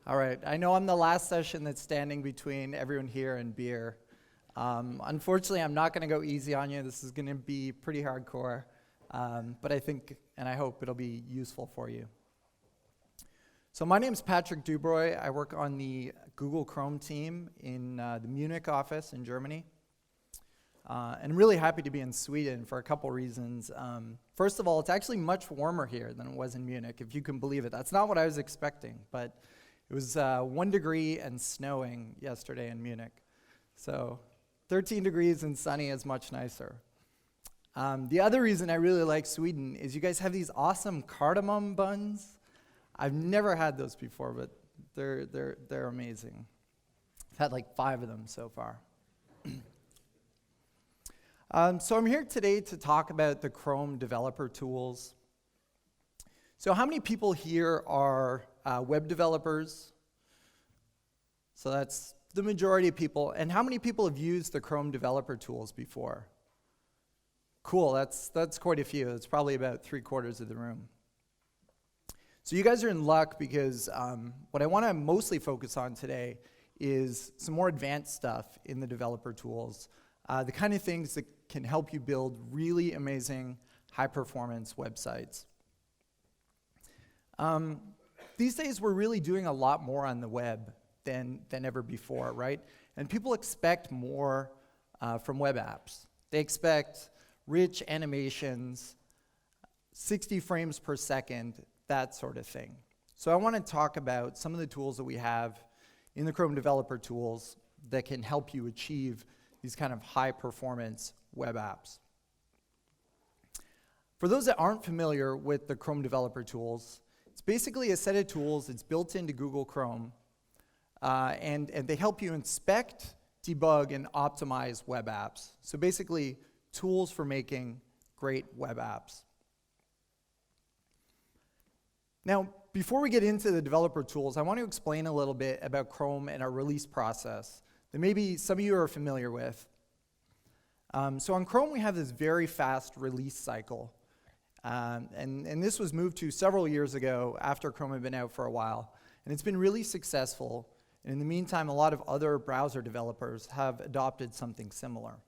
All right, I know I'm the last session that's standing between everyone here and beer. Unfortunately, I'm not going to go easy on you. This is going to be pretty hardcore, but I think and I hope it'll be useful for you. So my name is Patrick Dubroy. I work on the Google Chrome team in the Munich office in Germany. And I'm really happy to be in Sweden for a couple reasons. First of all, it's actually much warmer here than it was in Munich, if you can believe it. That's not what I was expecting, but it was 1 degree and snowing yesterday in Munich. So 13 degrees and sunny is much nicer. The other reason I really like Sweden is you guys have these awesome cardamom buns. I've never had those before, but they're amazing. I've had like 5 of them so far. So I'm here today to talk about the Chrome developer tools. So how many people here are web developers? So that's the majority of people. And how many people have used the Chrome developer tools before? Cool, that's quite a few. It's probably about 3/4 of the room. So you guys are in luck because what I want to mostly focus on today is some more advanced stuff in the developer tools, the kind of things that can help you build really amazing high-performance websites. These days, we're really doing a lot more on the web than ever before, right? And people expect more from web apps. They expect rich animations, 60 frames per second, that sort of thing. So I want to talk about some of the tools that we have in the Chrome developer tools that can help you achieve these kind of high-performance web apps. For those that aren't familiar with the Chrome developer tools, it's basically a set of tools that's built into Google Chrome, and they help you inspect, debug, and optimize web apps. So basically, tools for making great web apps. Now, before we get into the developer tools, I want to explain a little bit about Chrome and our release process that maybe some of you are familiar with. So on Chrome, we have this very fast release cycle. And this was moved to several years ago after Chrome had been out for a while. And it's been really successful. And in the meantime, a lot of other browser developers have adopted something similar.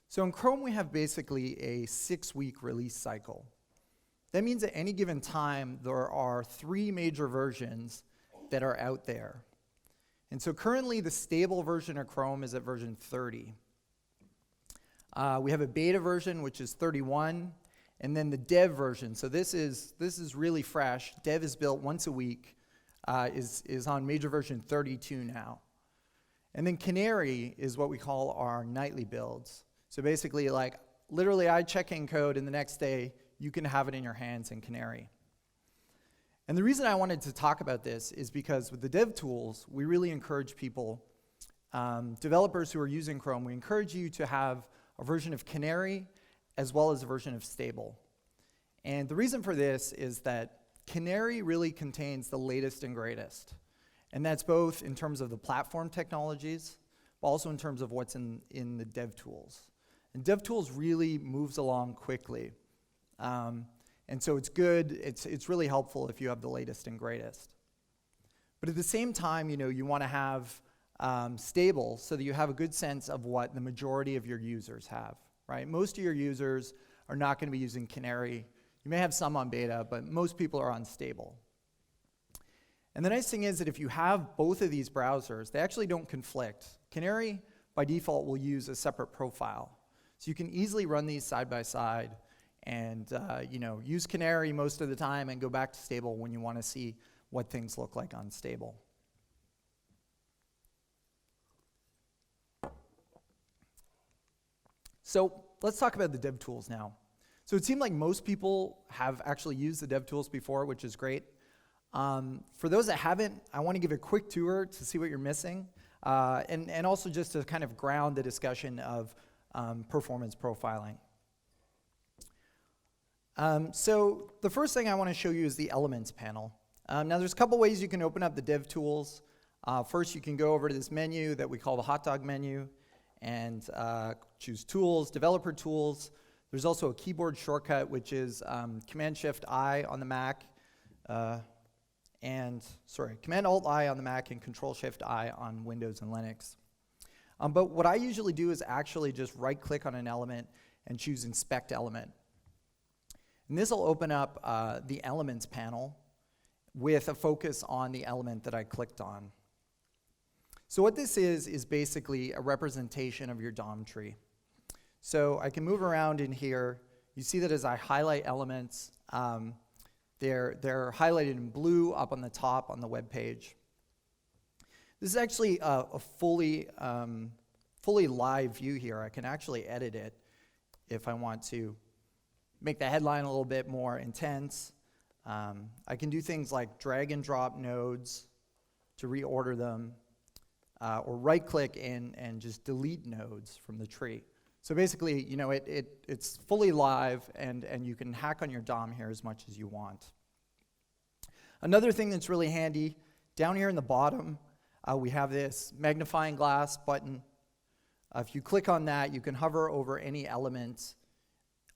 So in Chrome, we have basically a 6-week release cycle. That means at any given time, there are 3 major versions that are out there. And so currently, the stable version of Chrome is at version 30. We have a beta version, which is 31, and then the dev version. So this is really fresh. Dev is built once a week, is on major version 32 now. And then Canary is what we call our nightly builds. So basically, like, literally I check in code, and the next day, you can have it in your hands in Canary. And the reason I wanted to talk about this is because with the dev tools, we really encourage people, developers who are using Chrome, we encourage you to have a version of Canary as well as a version of stable. And the reason for this is that Canary really contains the latest and greatest. And that's both in terms of the platform technologies, but also in terms of what's in the dev tools. And dev tools really moves along quickly. And so it's good, it's really helpful if you have the latest and greatest. But at the same time, you want to have stable so that you have a good sense of what the majority of your users have, right? Most of your users are not going to be using Canary. You may have some on beta, but most people are on stable. And the nice thing is that if you have both of these browsers, they actually don't conflict. Canary, by default, will use a separate profile. So you can easily run these side by side and use Canary most of the time and go back to stable when you want to see what things look like on stable. So let's talk about the dev tools now. So it seemed like most people have actually used the dev tools before, which is great. For those that haven't, I want to give a quick tour to see what you're missing, and also just to kind of ground the discussion of performance profiling. So the first thing I want to show you is the Elements panel. Now there's a couple ways you can open up the dev tools. First, you can go over to this menu that we call the hot dog menu and choose Tools, Developer Tools. There's also a keyboard shortcut, which is Command-Shift-I on the Mac. and, Command-Alt-I on the Mac and Control-Shift-I on Windows and Linux. But what I usually do is actually just right-click on an element and choose Inspect Element. And this will open up the Elements panel with a focus on the element that I clicked on. So what this is basically a representation of your DOM tree. So I can move around in here. You see that as I highlight elements, they're highlighted in blue up on the top on the web page. This is actually a fully live view here. I can actually edit it if I want to make the headline a little bit more intense. I can do things like drag and drop nodes to reorder them, or right-click and just delete nodes from the tree. So basically, it's fully live, and you can hack on your DOM here as much as you want. Another thing that's really handy, down here in the bottom, we have this magnifying glass button. If you click on that, you can hover over any element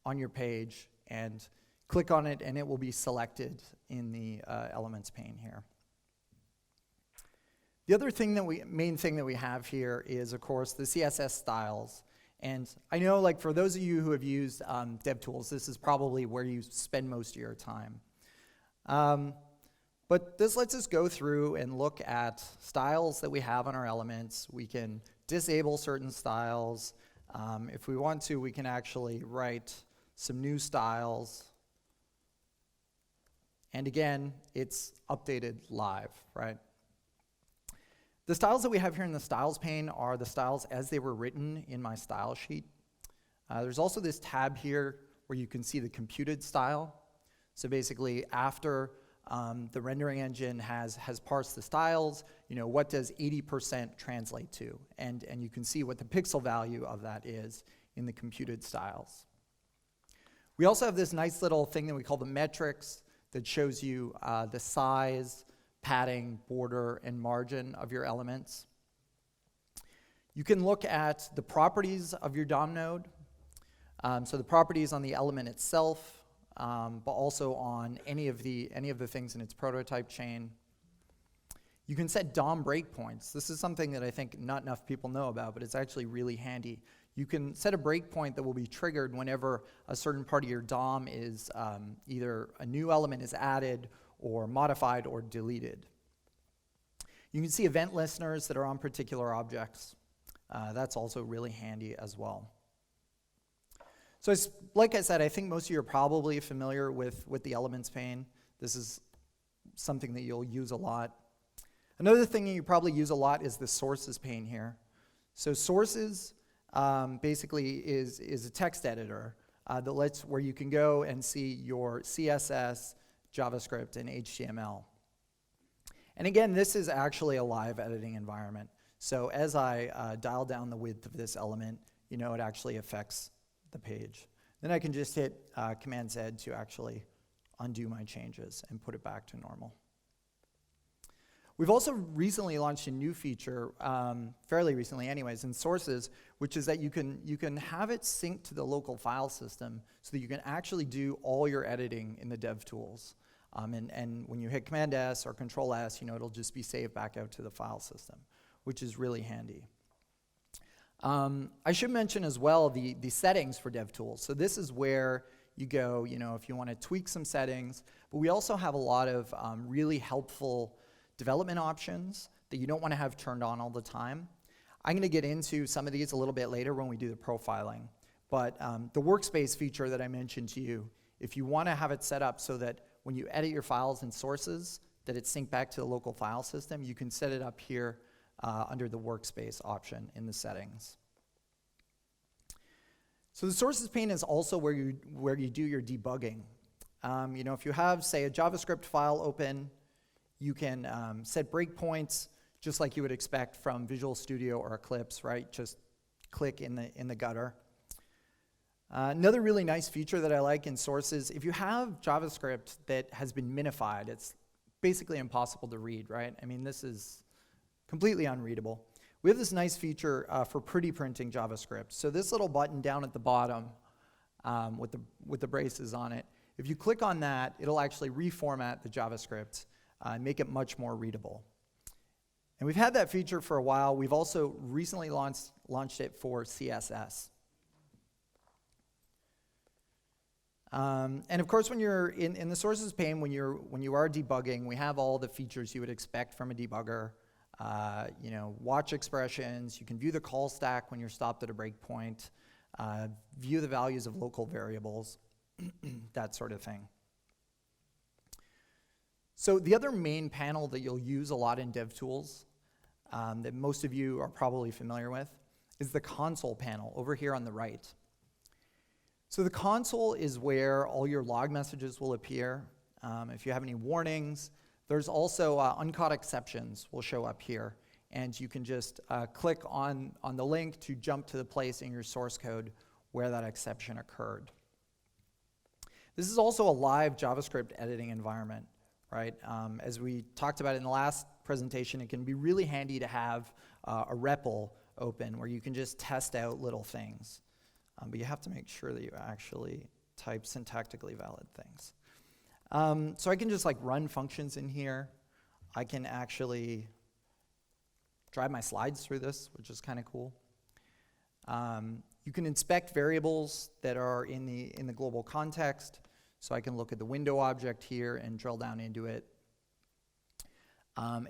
on your page and click on it, and it will be selected in the Elements pane here. The other main thing that we have here is, of course, the CSS styles. And I know, like, for those of you who have used DevTools, this is probably where you spend most of your time. But this lets us go through and look at styles that we have on our elements. We can disable certain styles. If we want to, we can actually write some new styles. And again, it's updated live, right? The styles that we have here in the styles pane are the styles as they were written in my style sheet. There's also this tab here where you can see the computed style. So basically, after the rendering engine has parsed the styles, what does 80% translate to? And you can see what the pixel value of that is in the computed styles. We also have this nice little thing that we call the metrics that shows you the size, padding, border, and margin of your elements. You can look at the properties of your DOM node. So the properties on the element itself, but also on any of the things in its prototype chain. You can set DOM breakpoints. This is something that I think not enough people know about, but it's actually really handy. You can set a breakpoint that will be triggered whenever a certain part of your DOM is either a new element is added or modified or deleted. You can see event listeners that are on particular objects. That's also really handy as well. So like I said, I think most of you are probably familiar with the Elements pane. This is something that you'll use a lot. Another thing you probably use a lot is the Sources pane here. So Sources basically is a text editor where you can go and see your CSS, JavaScript, and HTML. And again, this is actually a live editing environment. So as I dial down the width of this element, it actually affects the page. Then I can just hit Command-Z to actually undo my changes and put it back to normal. We've also recently launched a new feature, fairly recently anyways, in Sources, which is that you can have it sync to the local file system so that you can actually do all your editing in the DevTools. And when you hit Command-S or Control-S, it'll just be saved back out to the file system, which is really handy. I should mention as well the settings for DevTools. So this is where you go, if you want to tweak some settings. But we also have a lot of really helpful development options that you don't want to have turned on all the time. I'm going to get into some of these a little bit later when we do the profiling. But the workspace feature that I mentioned to you, if you want to have it set up so that when you edit your files and sources, that it's synced back to the local file system, you can set it up here under the workspace option in the settings. So the Sources pane is also where you do your debugging. If you have, say, a JavaScript file open, you can set breakpoints just like you would expect from Visual Studio or Eclipse, right? Just click in the gutter. Another really nice feature that I like in Sources, if you have JavaScript that has been minified, it's basically impossible to read, right? I mean, this is completely unreadable. We have this nice feature for pretty printing JavaScript. So this little button down at the bottom with the braces on it, if you click on that, it'll actually reformat the JavaScript and make it much more readable. And we've had that feature for a while. We've also recently launched it for CSS. And of course, when you're in the sources pane, when you are debugging, we have all the features you would expect from a debugger. Watch expressions. You can view the call stack when you're stopped at a breakpoint. View the values of local variables, that sort of thing. So the other main panel that you'll use a lot in DevTools, that most of you are probably familiar with, is the console panel over here on the right. So the console is where all your log messages will appear. If you have any warnings, there's also uncaught exceptions will show up here. And you can just click on the link to jump to the place in your source code where that exception occurred. This is also a live JavaScript editing environment, right? As we talked about in the last presentation, it can be really handy to have a REPL open where you can just test out little things. But you have to make sure that you actually type syntactically valid things. So I can just run functions in here. I can actually drive my slides through this, which is kind of cool. You can inspect variables that are in the global context. So I can look at the window object here and drill down into it.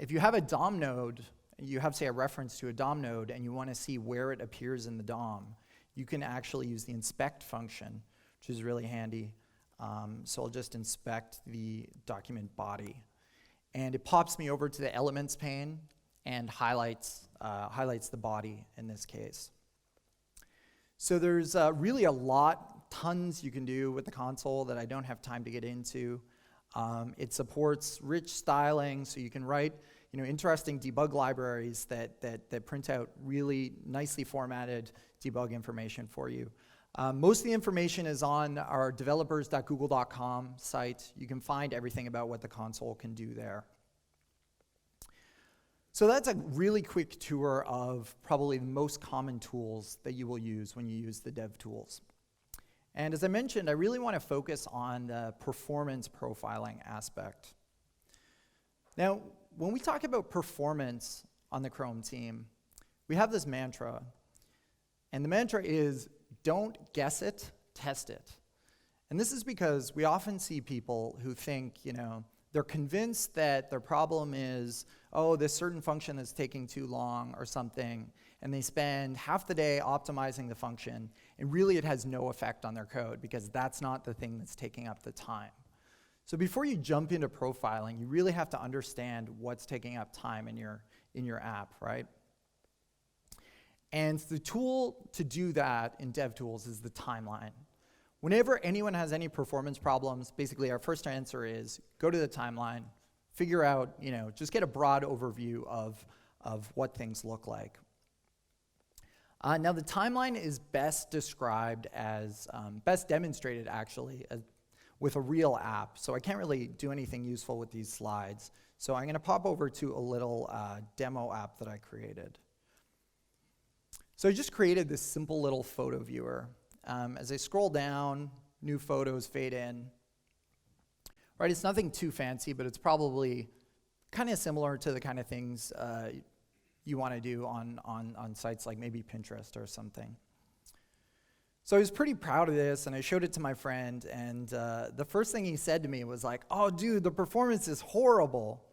If you have a DOM node, you have, say, a reference to a DOM node, and you want to see where it appears in the DOM, you can actually use the inspect function, which is really handy. So I'll just inspect the document body. And it pops me over to the elements pane and highlights the body in this case. So there's really a lot, tons you can do with the console that I don't have time to get into. It supports rich styling, so you can write interesting debug libraries that print out really nicely formatted debug information for you. Most of the information is on our developers.google.com site. You can find everything about what the console can do there. So that's a really quick tour of probably the most common tools that you will use when you use the DevTools. And as I mentioned, I really want to focus on the performance profiling aspect. Now, when we talk about performance on the Chrome team, we have this mantra. And the mantra is, don't guess it, test it. And this is because we often see people who think, they're convinced that their problem is, this certain function is taking too long or something, and they spend half the day optimizing the function, and really it has no effect on their code because that's not the thing that's taking up the time. So before you jump into profiling, you really have to understand what's taking up time in your app, right? And the tool to do that in DevTools is the timeline. Whenever anyone has any performance problems, basically our first answer is go to the timeline, figure out, just get a broad overview of what things look like. Now the timeline is best described as, best demonstrated actually, with a real app. So I can't really do anything useful with these slides. So I'm going to pop over to a little demo app that I created. So I just created this simple little photo viewer. As I scroll down, new photos fade in. Right, it's nothing too fancy, but it's probably kind of similar to the kind of things you want to do on sites like maybe Pinterest or something. So I was pretty proud of this, and I showed it to my friend, and the first thing he said to me was like, "Oh, dude, the performance is horrible."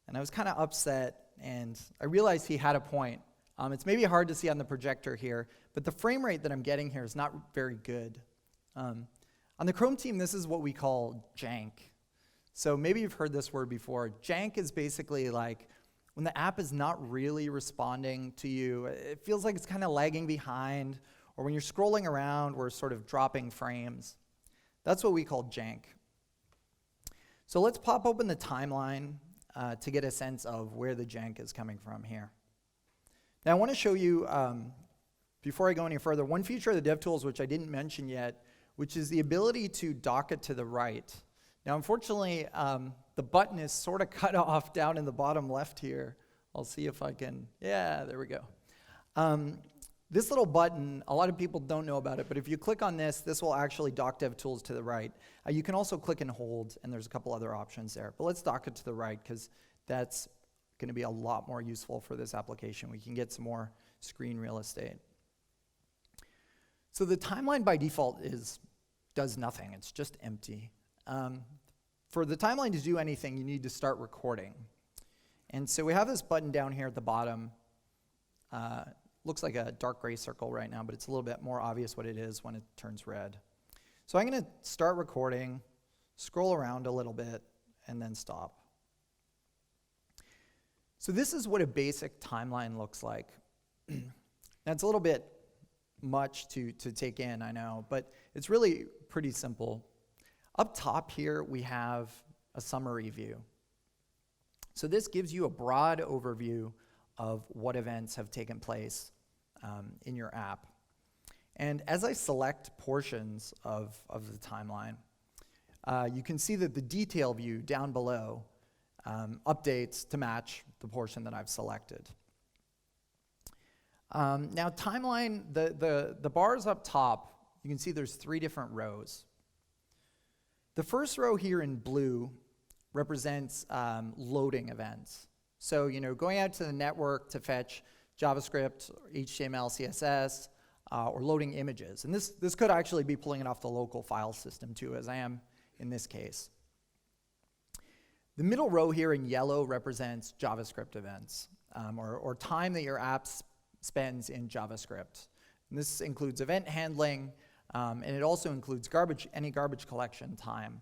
And I was kind of upset, and I realized he had a point. It's maybe hard to see on the projector here, but the frame rate that I'm getting here is not very good. On the Chrome team, this is what we call jank. So maybe you've heard this word before. Jank is basically like when the app is not really responding to you. It feels like it's kind of lagging behind, or when you're scrolling around, we're sort of dropping frames. That's what we call jank. So let's pop open the timeline to get a sense of where the jank is coming from here. Now I want to show you, before I go any further, one feature of the DevTools which I didn't mention yet, which is the ability to dock it to the right. Now unfortunately, the button is sort of cut off down in the bottom left here. I'll see if I can, yeah, there we go. This little button, a lot of people don't know about it, but if you click on this, this will actually dock dev tools to the right. You can also click and hold, and there's a couple other options there. But let's dock it to the right, because that's going to be a lot more useful for this application. We can get some more screen real estate. So the timeline by default does nothing. It's just empty. For the timeline to do anything, you need to start recording. And so we have this button down here at the bottom. Looks like a dark gray circle right now, but it's a little bit more obvious what it is when it turns red. So I'm going to start recording, scroll around a little bit, and then stop. So this is what a basic timeline looks like. Now it's a little bit much to take in, I know, but it's really pretty simple. Up top here, we have a summary view. So this gives you a broad overview of what events have taken place in your app. And as I select portions of the timeline, you can see that the detail view down below updates to match the portion that I've selected. Now timeline, the bars up top, you can see there's 3 different rows. The first row here in blue represents loading events. So, going out to the network to fetch JavaScript, HTML, CSS, or loading images. And this could actually be pulling it off the local file system too, as I am in this case. The middle row here in yellow represents JavaScript events, or time that your app spends in JavaScript. And this includes event handling, and it also includes any garbage collection time.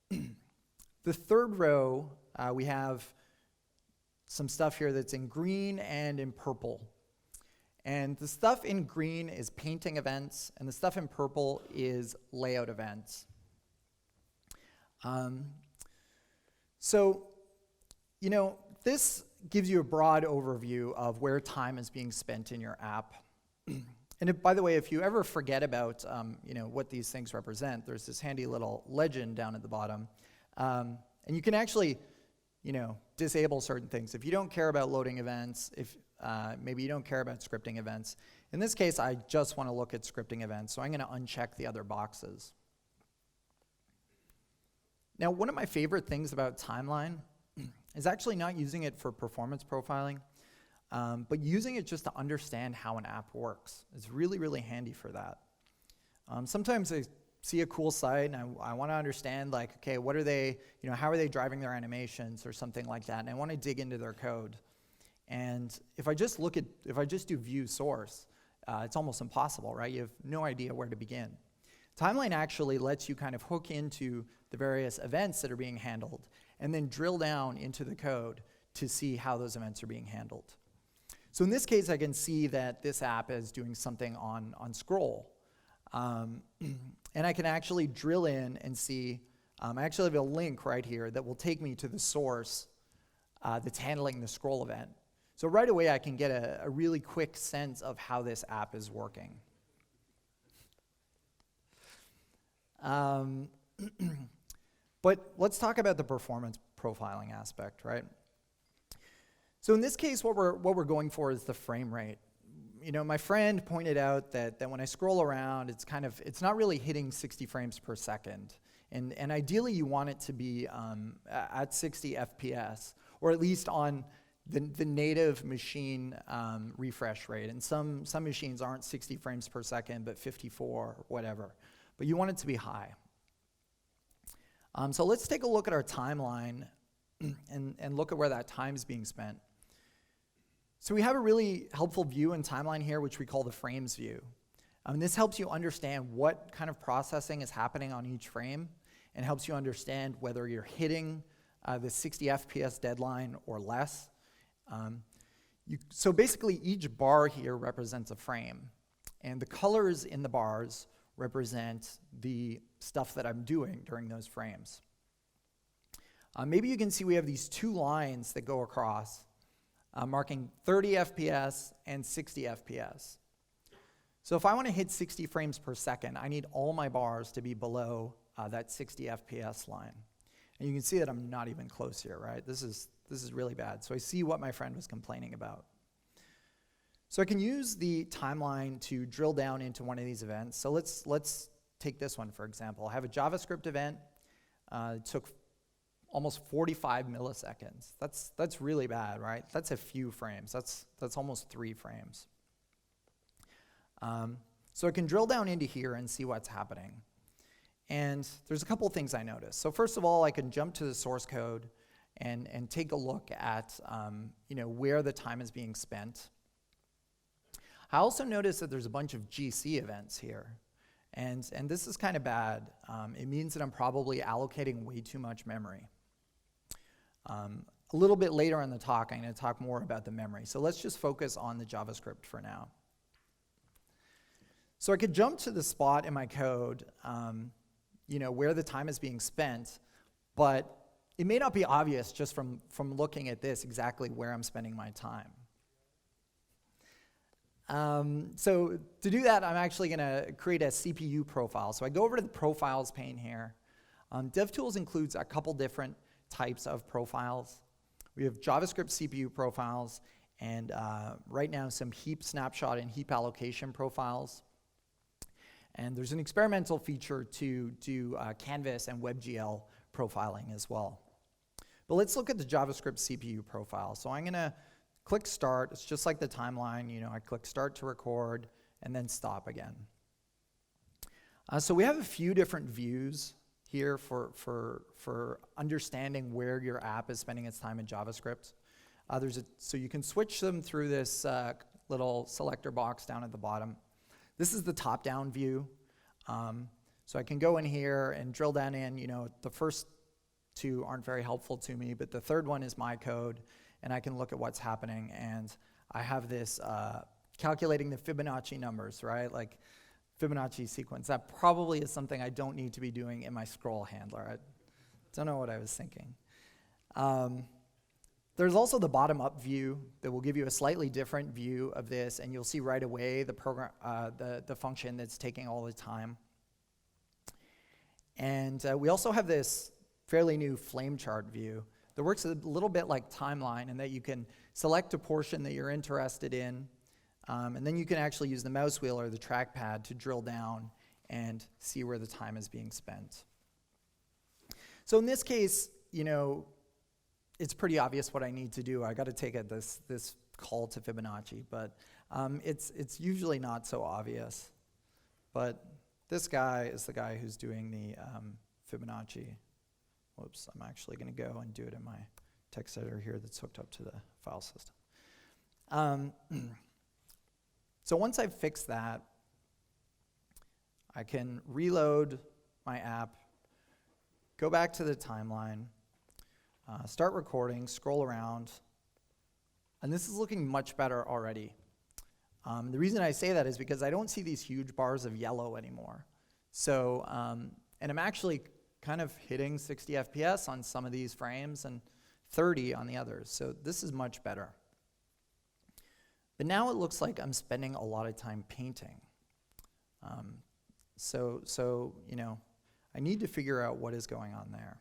The third row, we have some stuff here that's in green and in purple. And the stuff in green is painting events, and the stuff in purple is layout events. So, this gives you a broad overview of where time is being spent in your app. And by the way, if you ever forget about what these things represent, there's this handy little legend down at the bottom. And you can actually disable certain things. If you don't care about loading events, if maybe you don't care about scripting events. In this case, I just want to look at scripting events, so I'm going to uncheck the other boxes. Now, one of my favorite things about timeline is actually not using it for performance profiling, but using it just to understand how an app works. It's really, really handy for that. Sometimes I see a cool site and I want to understand, like, okay, what are they, how are they driving their animations or something like that, and I want to dig into their code. And if I just do view source, it's almost impossible, right? You have no idea where to begin. Timeline actually lets you kind of hook into the various events that are being handled and then drill down into the code to see how those events are being handled. So in this case, I can see that this app is doing something on scroll. And I can actually drill in and see, I actually have a link right here that will take me to the source that's handling the scroll event. So right away, I can get a really quick sense of how this app is working. But let's talk about the performance profiling aspect, right? So in this case, what we're going for is the frame rate. My friend pointed out that when I scroll around, it's not really hitting 60 frames per second. And ideally, you want it to be at 60 FPS, or at least on the native machine refresh rate. And some machines aren't 60 frames per second, but 54 or whatever. But you want it to be high. So let's take a look at our timeline and look at where that time is being spent. So we have a really helpful view in timeline here, which we call the frames view. This helps you understand what kind of processing is happening on each frame and helps you understand whether you're hitting the 60 FPS deadline or less. So basically, each bar here represents a frame, and the colors in the bars represent the stuff that I'm doing during those frames. Maybe you can see we have these 2 lines that go across, marking 30 FPS and 60 FPS. So if I want to hit 60 frames per second, I need all my bars to be below that 60 FPS line. And you can see that I'm not even close here, right? This is really bad. So I see what my friend was complaining about. So I can use the timeline to drill down into one of these events. So let's take this one, for example. I have a JavaScript event. It took almost 45 milliseconds. That's really bad, right? That's a few frames. That's almost 3 frames. So I can drill down into here and see what's happening. And there's a couple things I noticed. So first of all, I can jump to the source code and take a look at where the time is being spent. I also noticed that there's a bunch of GC events here. And this is kind of bad. It means that I'm probably allocating way too much memory. A little bit later in the talk, I'm going to talk more about the memory. So let's just focus on the JavaScript for now. So I could jump to the spot in my code where the time is being spent, but it may not be obvious just from looking at this exactly where I'm spending my time. So to do that, I'm actually going to create a CPU profile. So I go over to the profiles pane here. DevTools includes a couple different types of profiles. We have JavaScript CPU profiles, and right now some heap snapshot and heap allocation profiles. And there's an experimental feature to do Canvas and WebGL profiling as well. But let's look at the JavaScript CPU profile. So I'm going to click Start. It's just like the timeline. I click Start to record, and then Stop again. So we have a few different views here for understanding where your app is spending its time in JavaScript. So you can switch them through this little selector box down at the bottom. This is the top-down view. So I can go in here and drill down in. The first 2 aren't very helpful to me, but the third one is my code, and I can look at what's happening. And I have this calculating the Fibonacci numbers, right? Like Fibonacci sequence. That probably is something I don't need to be doing in my scroll handler. I don't know what I was thinking. There's also the bottom-up view that will give you a slightly different view of this, and you'll see right away the program, the function that's taking all the time. And we also have this fairly new flame chart view that works a little bit like timeline, in that you can select a portion that you're interested in, and then you can actually use the mouse wheel or the trackpad to drill down and see where the time is being spent. So in this case, it's pretty obvious what I need to do. I got to take this call to Fibonacci, but it's usually not so obvious. But this guy is the guy who's doing the Fibonacci. Whoops, I'm actually going to go and do it in my text editor here that's hooked up to the file system. So once I've fixed that, I can reload my app, go back to the timeline, start recording, scroll around, and this is looking much better already. The reason I say that is because I don't see these huge bars of yellow anymore. So, and I'm actually kind of hitting 60 FPS on some of these frames and 30 on the others. So this is much better. But now it looks like I'm spending a lot of time painting. So I need to figure out what is going on there.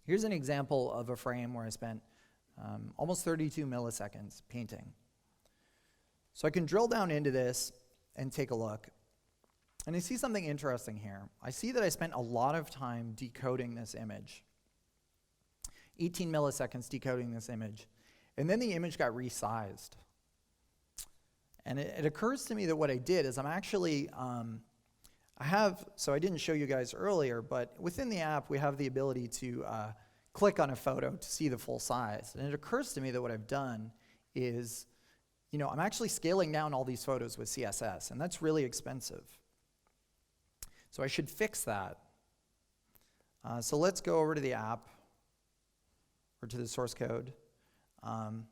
Here's an example of a frame where I spent almost 32 milliseconds painting. So I can drill down into this and take a look. And I see something interesting here. I see that I spent a lot of time decoding this image. 18 milliseconds decoding this image. And then the image got resized. And it occurs to me that what I did is I'm actually, so I didn't show you guys earlier, but within the app we have the ability to click on a photo to see the full size. And it occurs to me that what I've done is, I'm actually scaling down all these photos with CSS, and that's really expensive. So I should fix that. So let's go over to the app, or to the source code. And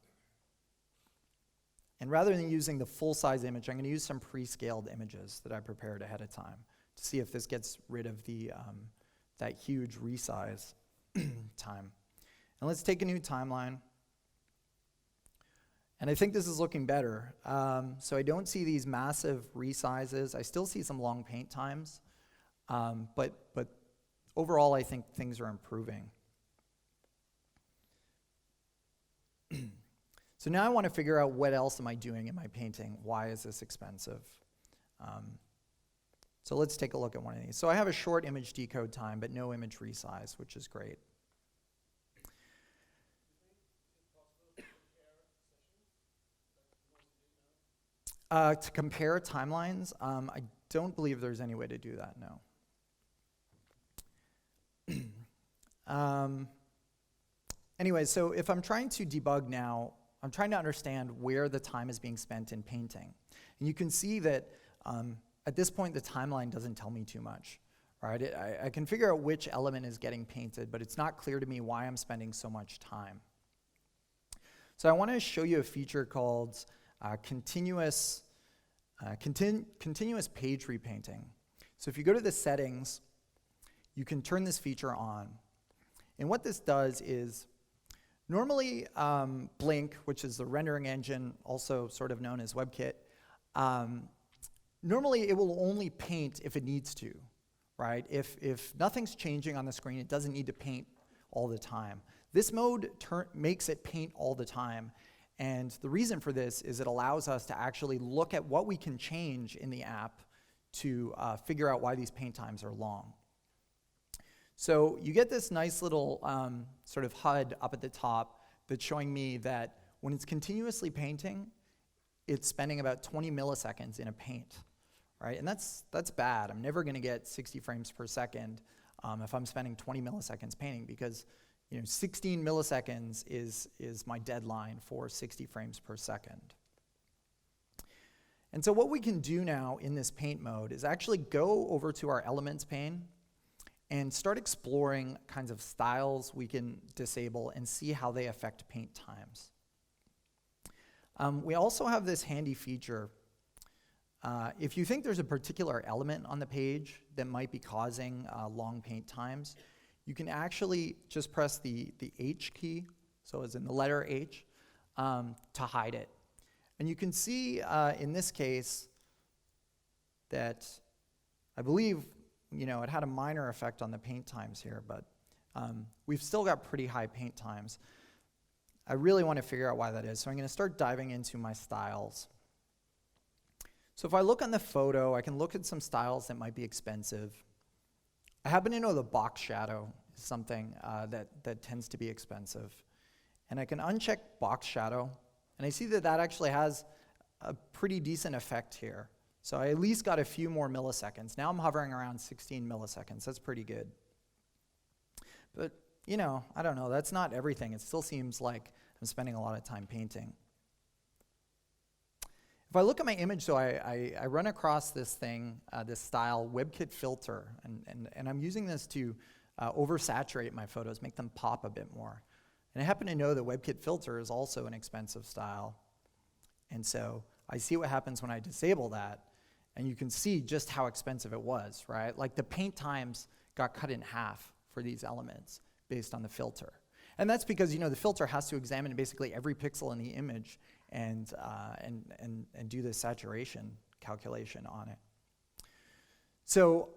rather than using the full-size image, I'm going to use some pre-scaled images that I prepared ahead of time to see if this gets rid of the that huge resize time. And let's take a new timeline. And I think this is looking better. So I don't see these massive resizes. I still see some long paint times. But overall, I think things are improving. So now I want to figure out what else am I doing in my painting? Why is this expensive? So let's take a look at one of these. So I have a short image decode time, but no image resize, which is great. To compare timelines, I don't believe there's any way to do that, no. Anyway, so if I'm trying to debug now, I'm trying to understand where the time is being spent in painting. And you can see that at this point, the timeline doesn't tell me too much. Right? I can figure out which element is getting painted, but it's not clear to me why I'm spending so much time. So I want to show you a feature called continuous page repainting. So if you go to the settings, you can turn this feature on. And what this does is, normally Blink, which is the rendering engine, also sort of known as WebKit, normally it will only paint if it needs to, right? If nothing's changing on the screen, it doesn't need to paint all the time. This mode makes it paint all the time. And the reason for this is it allows us to actually look at what we can change in the app to figure out why these paint times are long. So you get this nice little sort of HUD up at the top that's showing me that when it's continuously painting, it's spending about 20 milliseconds in a paint, right? And that's bad. I'm never going to get 60 frames per second if I'm spending 20 milliseconds painting, because 16 milliseconds is my deadline for 60 frames per second. And so what we can do now in this paint mode is actually go over to our elements pane and start exploring kinds of styles we can disable and see how they affect paint times. We also have this handy feature. If you think there's a particular element on the page that might be causing long paint times, you can actually just press the H key, so as in the letter H, to hide it. And you can see in this case that I believe it had a minor effect on the paint times here, but we've still got pretty high paint times. I really want to figure out why that is, so I'm going to start diving into my styles. So if I look on the photo, I can look at some styles that might be expensive. I happen to know the box shadow is something that tends to be expensive. And I can uncheck box shadow, and I see that actually has a pretty decent effect here. So I at least got a few more milliseconds. Now I'm hovering around 16 milliseconds. That's pretty good. But, I don't know. That's not everything. It still seems like I'm spending a lot of time painting. If I look at my image, though, I run across this thing, this style, WebKit filter, and I'm using this to oversaturate my photos, make them pop a bit more. And I happen to know that WebKit filter is also an expensive style. And so I see what happens when I disable that, and you can see just how expensive it was, right? Like the paint times got cut in half for these elements based on the filter. And that's because, the filter has to examine basically every pixel in the image and do the saturation calculation on it. So,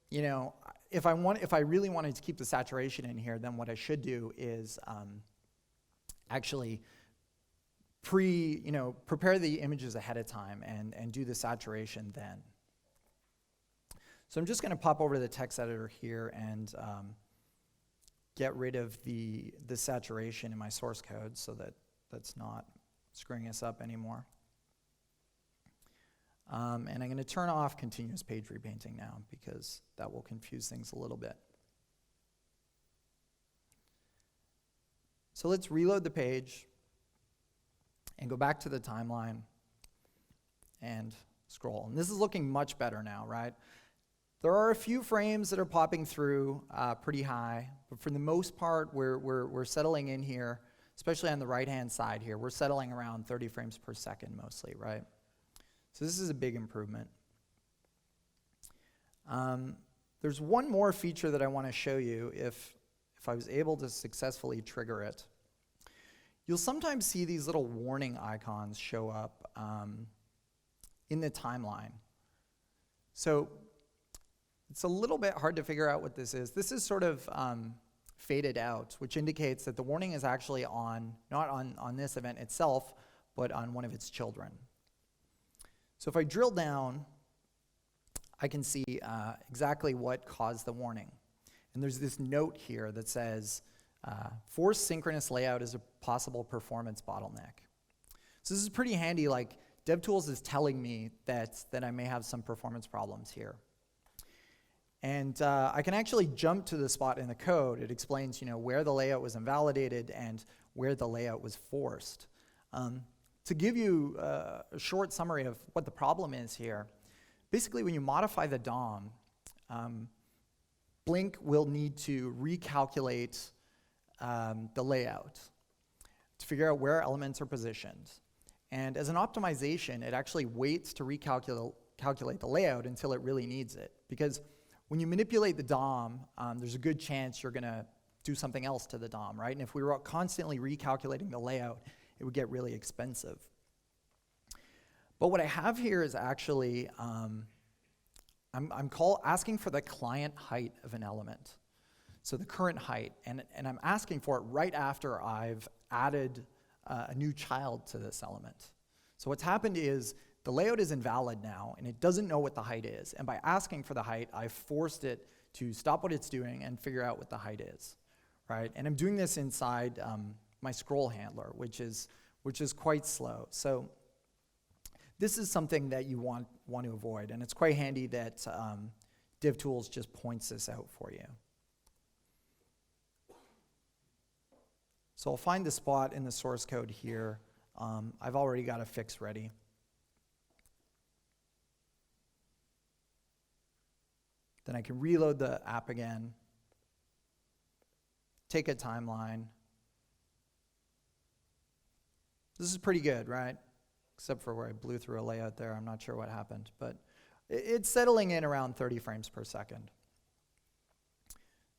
if I really wanted to keep the saturation in here, then what I should do is actually prepare the images ahead of time and do the saturation then. So I'm just going to pop over to the text editor here and get rid of the saturation in my source code so that that's not screwing us up anymore. And I'm going to turn off continuous page repainting now because that will confuse things a little bit. So let's reload the page and go back to the timeline and scroll. And this is looking much better now, right? There are a few frames that are popping through pretty high, but for the most part, we're settling in here, especially on the right-hand side here. We're settling around 30 frames per second mostly, right? So this is a big improvement. There's one more feature that I want to show you if I was able to successfully trigger it. You'll sometimes see these little warning icons show up in the timeline. So it's a little bit hard to figure out what this is. This is sort of faded out, which indicates that the warning is actually on, not on this event itself, but on one of its children. So if I drill down, I can see exactly what caused the warning. And there's this note here that says, forced synchronous layout is a possible performance bottleneck. So this is pretty handy, like DevTools is telling me that I may have some performance problems here. And I can actually jump to the spot in the code. It explains, where the layout was invalidated and where the layout was forced. To give you a short summary of what the problem is here, basically when you modify the DOM, Blink will need to recalculate the layout to figure out where elements are positioned. And as an optimization, it actually waits to recalculate the layout until it really needs it. Because when you manipulate the DOM, there's a good chance you're going to do something else to the DOM, right? And if we were constantly recalculating the layout, it would get really expensive. But what I have here is actually, I'm asking for the client height of an element. So the current height, and I'm asking for it right after I've added a new child to this element. So what's happened is the layout is invalid now, and it doesn't know what the height is. And by asking for the height, I've forced it to stop what it's doing and figure out what the height is, right? And I'm doing this inside my scroll handler, which is quite slow. So this is something that you want to avoid, and it's quite handy that DevTools just points this out for you. So I'll find the spot in the source code here. I've already got a fix ready. Then I can reload the app again, take a timeline. This is pretty good, right? Except for where I blew through a layout there. I'm not sure what happened, but it's settling in around 30 frames per second.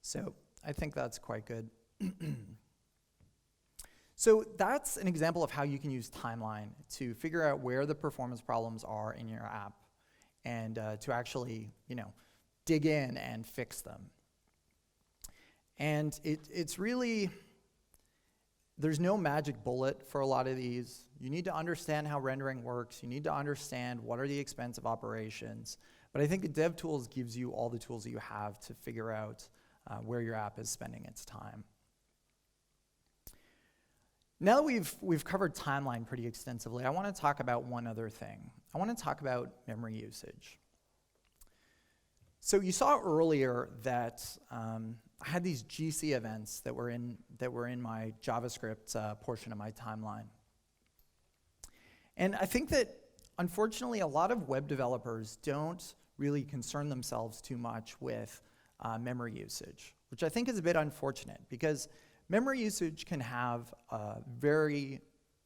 So I think that's quite good. So that's an example of how you can use timeline to figure out where the performance problems are in your app and to actually, dig in and fix them. And it's really, there's no magic bullet for a lot of these. You need to understand how rendering works. You need to understand what are the expensive operations. But I think the DevTools gives you all the tools that you have to figure out where your app is spending its time. Now that we've covered timeline pretty extensively, I want to talk about one other thing. I want to talk about memory usage. So you saw earlier that I had these GC events that were in my JavaScript portion of my timeline. And I think that, unfortunately, a lot of web developers don't really concern themselves too much with memory usage, which I think is a bit unfortunate because memory usage can have a very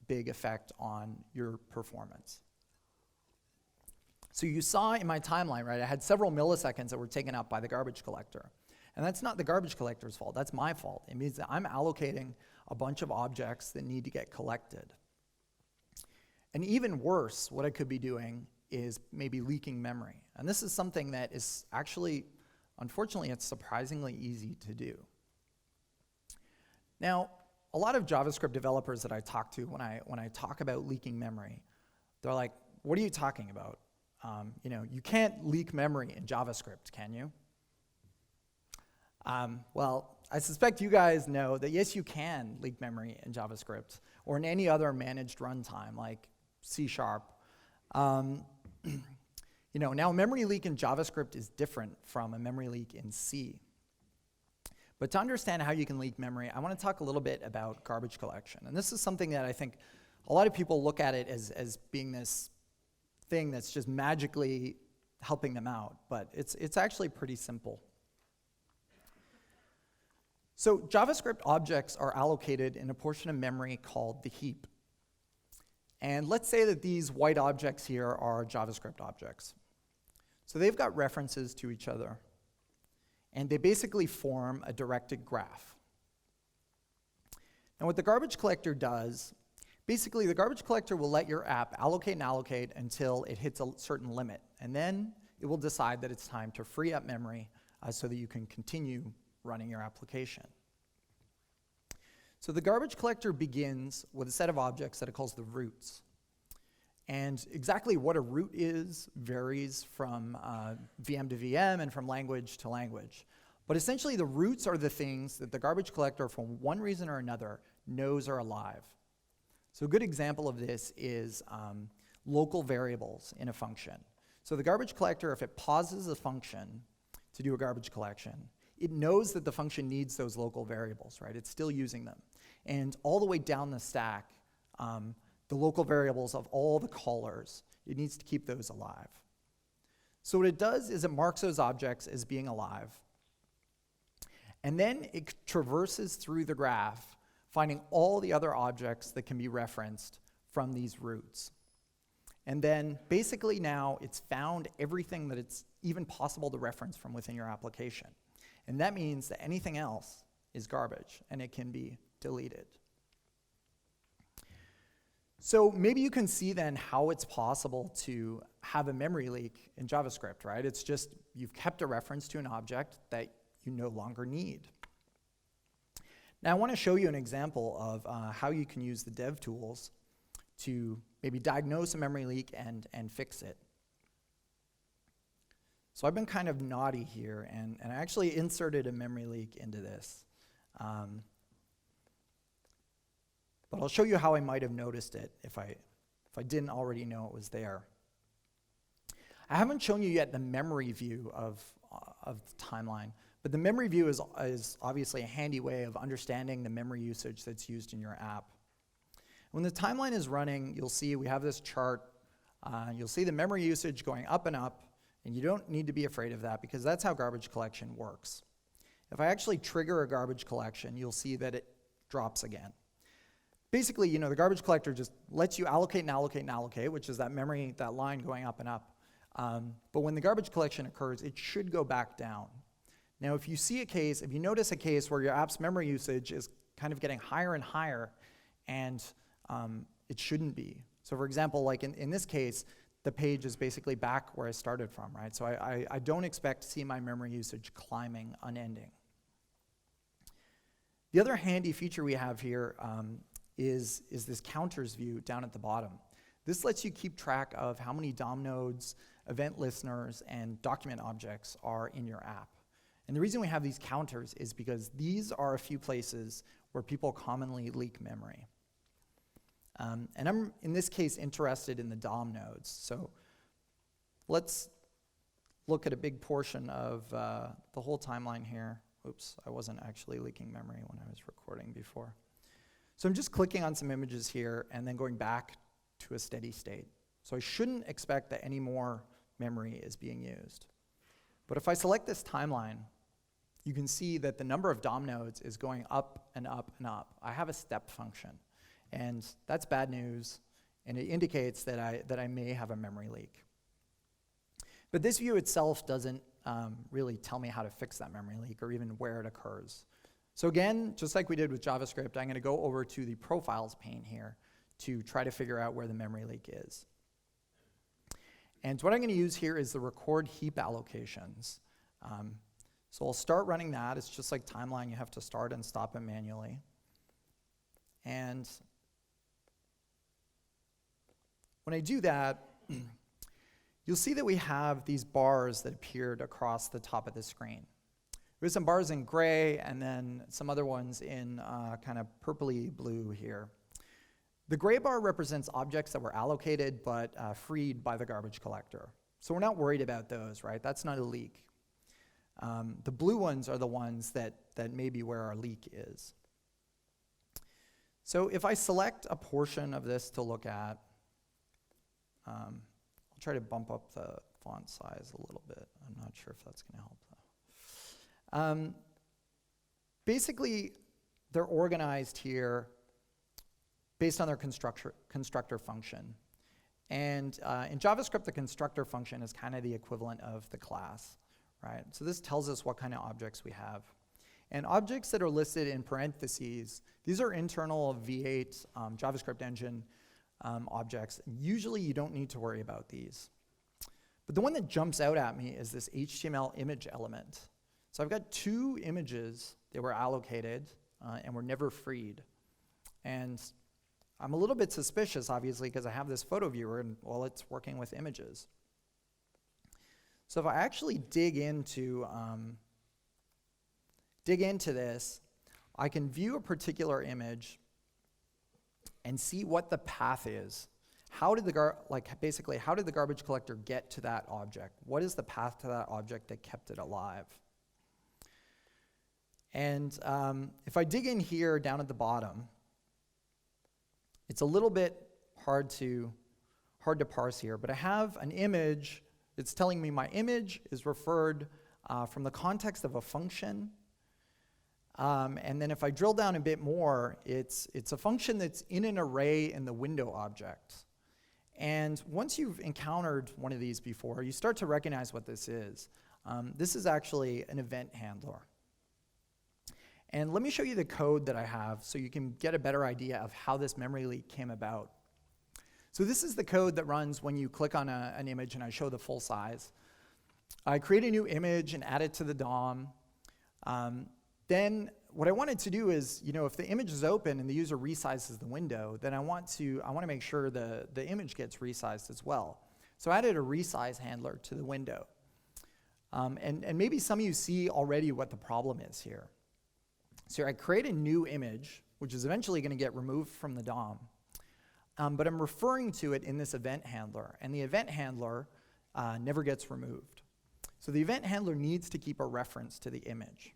big effect on your performance. So you saw in my timeline, right, I had several milliseconds that were taken up by the garbage collector. And that's not the garbage collector's fault, that's my fault. It means that I'm allocating a bunch of objects that need to get collected. And even worse, what I could be doing is maybe leaking memory. And this is something that is actually, unfortunately, it's surprisingly easy to do. Now, a lot of JavaScript developers that I talk to when I talk about leaking memory, they're like, what are you talking about? You can't leak memory in JavaScript, can you? Well, I suspect you guys know that yes, you can leak memory in JavaScript or in any other managed runtime like C#. Now a memory leak in JavaScript is different from a memory leak in C. But to understand how you can leak memory, I want to talk a little bit about garbage collection. And this is something that I think a lot of people look at it as being this thing that's just magically helping them out, but it's actually pretty simple. So JavaScript objects are allocated in a portion of memory called the heap. And let's say that these white objects here are JavaScript objects. So they've got references to each other, and they basically form a directed graph. And what the garbage collector does, basically the garbage collector will let your app allocate and allocate until it hits a certain limit, and then it will decide that it's time to free up memory so that you can continue running your application. So the garbage collector begins with a set of objects that it calls the roots. And exactly what a root is varies from VM to VM and from language to language. But essentially the roots are the things that the garbage collector, for one reason or another, knows are alive. So a good example of this is local variables in a function. So the garbage collector, if it pauses a function to do a garbage collection, it knows that the function needs those local variables, right? It's still using them. And all the way down the stack, the local variables of all the callers, it needs to keep those alive. So what it does is it marks those objects as being alive. And then it traverses through the graph, finding all the other objects that can be referenced from these roots. And then basically now it's found everything that it's even possible to reference from within your application. And that means that anything else is garbage and it can be deleted. So maybe you can see then how it's possible to have a memory leak in JavaScript, right? It's just you've kept a reference to an object that you no longer need. Now I want to show you an example of how you can use the dev tools to maybe diagnose a memory leak and fix it. So I've been kind of naughty here, and I actually inserted a memory leak into this. But I'll show you how I might have noticed it if I didn't already know it was there. I haven't shown you yet the memory view of the timeline, but the memory view is obviously a handy way of understanding the memory usage that's used in your app. When the timeline is running, you'll see we have this chart. You'll see the memory usage going up and up, and you don't need to be afraid of that because that's how garbage collection works. If I actually trigger a garbage collection, you'll see that it drops again. Basically, the garbage collector just lets you allocate and allocate and allocate, which is that memory, that line going up and up. But when the garbage collection occurs, it should go back down. Now, if you notice a case where your app's memory usage is kind of getting higher and higher, and it shouldn't be. So for example, like in this case, the page is basically back where I started from, right? So I don't expect to see my memory usage climbing unending. The other handy feature we have here is this counters view down at the bottom. This lets you keep track of how many DOM nodes, event listeners, and document objects are in your app. And the reason we have these counters is because these are a few places where people commonly leak memory. And I'm, in this case, interested in the DOM nodes. So let's look at a big portion of the whole timeline here. Oops, I wasn't actually leaking memory when I was recording before. So I'm just clicking on some images here and then going back to a steady state. So I shouldn't expect that any more memory is being used. But if I select this timeline, you can see that the number of DOM nodes is going up and up and up. I have a step function. And that's bad news, and it indicates that I may have a memory leak. But this view itself doesn't really tell me how to fix that memory leak or even where it occurs. So again, just like we did with JavaScript, I'm going to go over to the profiles pane here to try to figure out where the memory leak is. And what I'm going to use here is the record heap allocations. So I'll start running that. It's just like timeline. You have to start and stop it manually. And when I do that, you'll see that we have these bars that appeared across the top of the screen. There's some bars in gray and then some other ones in kind of purpley blue here. The gray bar represents objects that were allocated but freed by the garbage collector. So we're not worried about those, right? That's not a leak. The blue ones are the ones that may be where our leak is. So if I select a portion of this to look at, I'll try to bump up the font size a little bit. I'm not sure if that's going to help though. Basically, they're organized here based on their constructor function. And in JavaScript, the constructor function is kind of the equivalent of the class, right? So this tells us what kind of objects we have. And objects that are listed in parentheses, these are internal V8 JavaScript engine objects. Usually you don't need to worry about these. But the one that jumps out at me is this HTML image element. So I've got two images that were allocated and we're never freed. And I'm a little bit suspicious, obviously, because I have this photo viewer, and, well, it's working with images. So if I actually dig into this, I can view a particular image and see what the path is. How did basically, how did the garbage collector get to that object? What is the path to that object that kept it alive? And if I dig in here down at the bottom, it's a little bit hard to parse here, but I have an image. It's telling me my image is referred from the context of a function. And then if I drill down a bit more, it's a function that's in an array in the window object. And once you've encountered one of these before, you start to recognize what this is. This is actually an event handler. And let me show you the code that I have so you can get a better idea of how this memory leak came about. So this is the code that runs when you click on an image and I show the full size. I create a new image and add it to the DOM. Then what I wanted to do is, if the image is open and the user resizes the window, then I want to make sure the image gets resized as well. So I added a resize handler to the window. And maybe some of you see already what the problem is here. So I create a new image, which is eventually going to get removed from the DOM. But I'm referring to it in this event handler, and the event handler never gets removed. So the event handler needs to keep a reference to the image.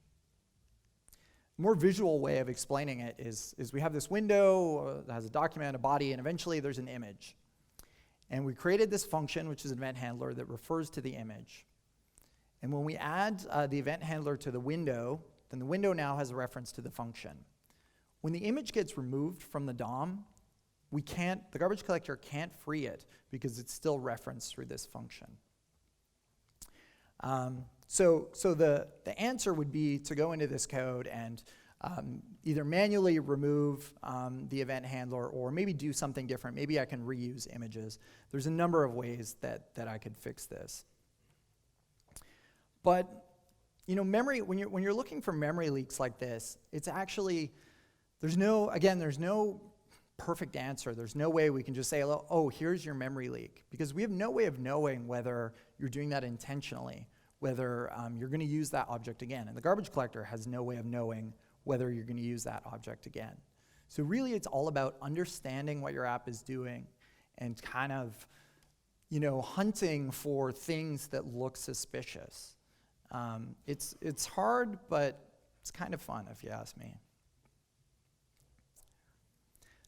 A more visual way of explaining it is we have this window that has a document, a body, and eventually there's an image. And we created this function, which is an event handler, that refers to the image. And when we add the event handler to the window, then the window now has a reference to the function. When the image gets removed from the DOM, the garbage collector can't free it because it's still referenced through this function. So the answer would be to go into this code and either manually remove the event handler or maybe do something different. Maybe I can reuse images. There's a number of ways that I could fix this. But memory, when you're looking for memory leaks like this, it's actually, there's no perfect answer. There's no way we can just say, oh, here's your memory leak, because we have no way of knowing whether you're doing that intentionally, whether you're going to use that object again. And the garbage collector has no way of knowing whether you're going to use that object again. So really, it's all about understanding what your app is doing and kind of, hunting for things that look suspicious. It's hard, but it's kind of fun, if you ask me.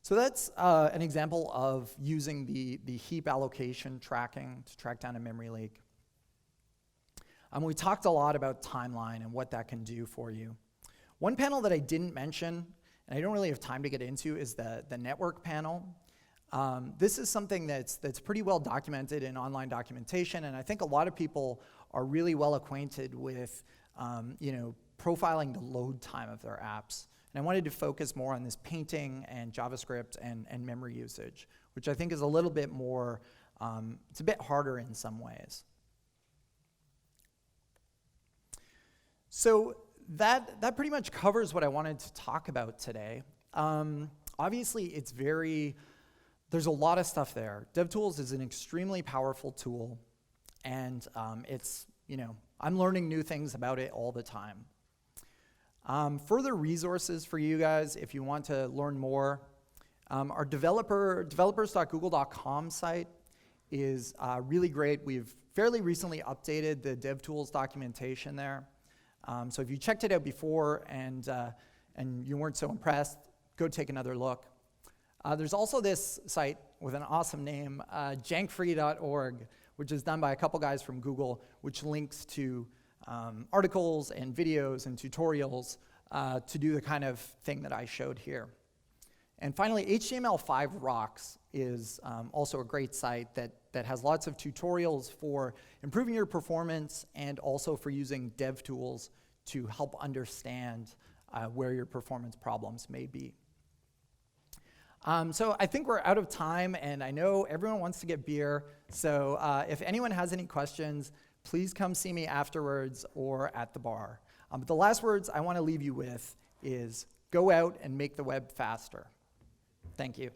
So that's an example of using the heap allocation tracking to track down a memory leak. We talked a lot about timeline and what that can do for you. One panel that I didn't mention, and I don't really have time to get into, is the network panel. This is something that's pretty well documented in online documentation, and I think a lot of people are really well acquainted with profiling the load time of their apps. And I wanted to focus more on this painting and JavaScript and memory usage, which I think is a little bit more, it's a bit harder in some ways. So that pretty much covers what I wanted to talk about today. Obviously, there's a lot of stuff there. DevTools is an extremely powerful tool, and I'm learning new things about it all the time. Further resources for you guys, if you want to learn more, our developers.google.com site is really great. We've fairly recently updated the DevTools documentation there. So if you checked it out before and you weren't so impressed, go take another look. There's also this site with an awesome name, jankfree.org, which is done by a couple guys from Google, which links to articles and videos and tutorials to do the kind of thing that I showed here. And finally, HTML5 Rocks is also a great site that has lots of tutorials for improving your performance and also for using dev tools to help understand where your performance problems may be. So I think we're out of time, and I know everyone wants to get beer. So if anyone has any questions, please come see me afterwards or at the bar. But the last words I want to leave you with is Go out and make the web faster. Thank you.